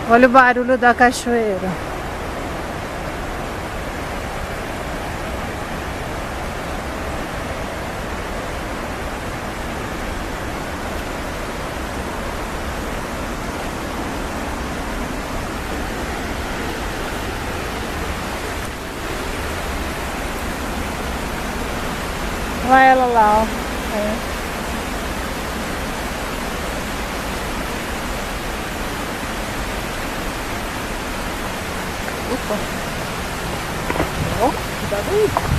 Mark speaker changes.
Speaker 1: Olha o barulho da cachoeira. Olha ela lá, ó. É. Opa. Ó, cuidado aí.